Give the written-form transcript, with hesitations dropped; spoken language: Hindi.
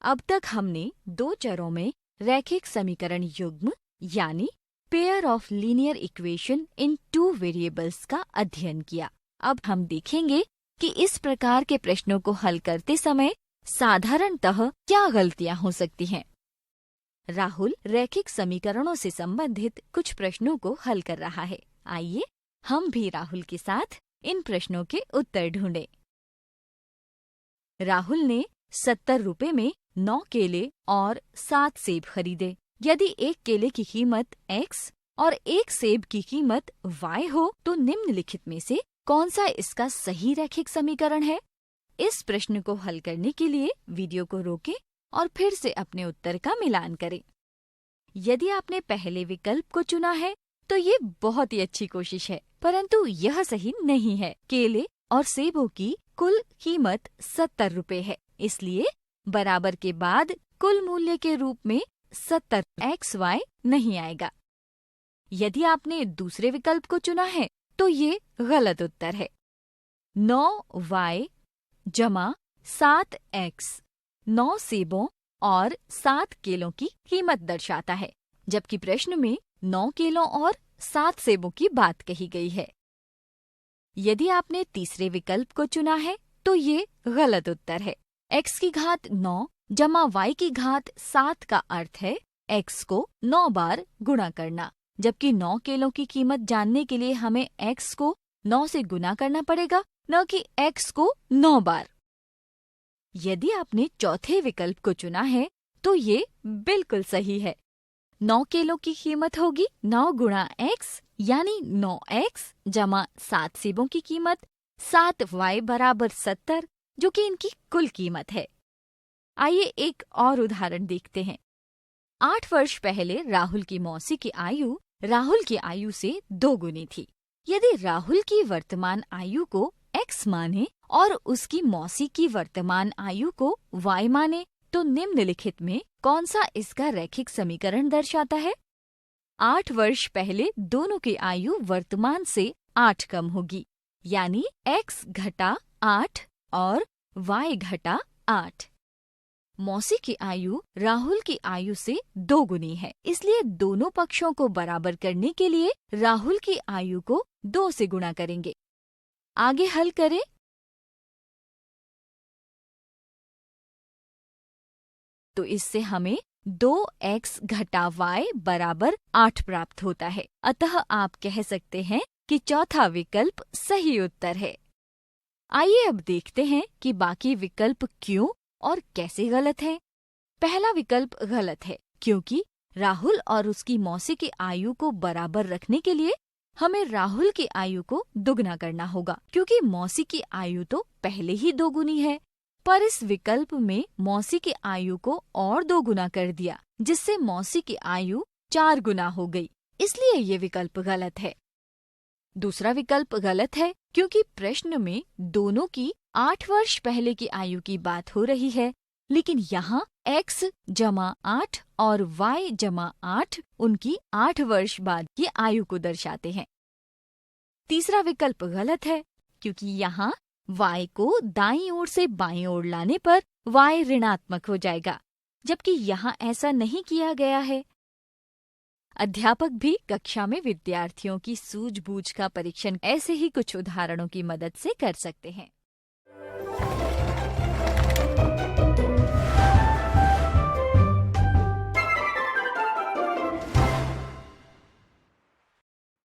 अब तक हमने दो चरों में रैखिक समीकरण युग्म यानी pair of linear equation in two variables का अध्ययन किया। अब हम देखेंगे कि इस प्रकार के प्रश्नों को हल करते समय साधारणतः क्या गलतियां हो सकती हैं। राहुल रैखिक समीकरणों से संबंधित कुछ प्रश्नों को हल कर रहा है। आइए हम भी राहुल के साथ इन प्रश्नों के उत्तर ढूंढें। राहुल ने 70 रुपए में 9 केले और 7 सेब खरीदे। यदि एक केले की कीमत x और एक सेब की कीमत y हो तो निम्नलिखित में से कौन सा इसका सही रैखिक समीकरण है? इस प्रश्न को हल करने के लिए वीडियो को रोकें और फिर से अपने उत्तर का मिलान करें। यदि आपने पहले विकल्प को चुना है तो ये बहुत ही अच्छी कोशिश है, परंतु यह सही नहीं है। केले और सेबों की कुल कीमत 70 रुपए है, इसलिए बराबर के बाद कुल मूल्य के रूप में 70 XY नहीं आएगा। यदि आपने दूसरे विकल्प को चुना है तो ये गलत उत्तर है। 9Y जमा 7X 9 सेबों और 7 केलों की कीमत दर्शाता है, जबकि प्रश्न में 9 केलों और 7 सेबों की बात कही गई है। यदि आपने तीसरे विकल्प को चुना है तो ये गलत उत्तर है। x की घात 9 जमा y की घात 7 का अर्थ है x को 9 बार गुणा करना, जबकि 9 केलों की कीमत जानने के लिए हमें x को 9 से गुना करना पड़ेगा, न कि x को 9 बार। यदि आपने चौथे विकल्प को चुना है तो ये बिल्कुल सही है। 9 केलों की कीमत होगी 9 गुणा x यानी 9x जमा 7 सेबों की कीमत 7y बराबर 70, जो कि इनकी कुल कीमत है। आइए एक और उदाहरण देखते हैं। 8 वर्ष पहले राहुल की मौसी की आयु राहुल की आयु से 2 गुनी थी। यदि राहुल की वर्तमान आयु को x माने और उसकी मौसी की वर्तमान आयु को y माने तो निम्नलिखित में कौन सा इसका रैखिक समीकरण दर्शाता है? 8 वर्ष पहले दोनों की आयु वर्तमान से 8 कम होगी, यानी x घटा 8 और y घटा 8। मौसी की आयु राहुल की आयु से 2 गुनी है, इसलिए दोनों पक्षों को बराबर करने के लिए राहुल की आयु को 2 से गुणा करेंगे। आगे हल करें। तो इससे हमें 2x घटा y बराबर 8 प्राप्त होता है। अतः आप कह सकते हैं कि चौथा विकल्प सही उत्तर है। आइए अब देखते हैं कि बाकी विकल्प क्यों और कैसे गलत हैं। पहला विकल्प गलत है क्योंकि राहुल और उसकी मौसी की आयु को बराबर रखने के लिए हमें राहुल की आयु को दुगना करना होगा, क्योंकि मौसी की आयु तो पहले ही 2 गुनी है। पर इस विकल्प में मौसी की आयु को और 2 गुना कर दिया, जिससे मौसी की आयु 4 गुना हो गई, इसलिए ये विकल्प गलत है। दूसरा विकल्प गलत है क्योंकि प्रश्न में दोनों की 8 वर्ष पहले की आयु की बात हो रही है, लेकिन यहाँ x जमा 8 और y जमा 8 उनकी 8 वर्ष बाद की आयु को दर्शाते हैं। तीसरा विकल्प गलत है क्योंकि यहाँ y को दाईं ओर से बाईं ओर लाने पर y ऋणात्मक हो जाएगा, जबकि यहाँ ऐसा नहीं किया गया है। अध्यापक भी कक्षा में विद्यार्थियों की सूझबूझ का परीक्षण ऐसे ही कुछ उदाहरणों की मदद से कर सकते हैं।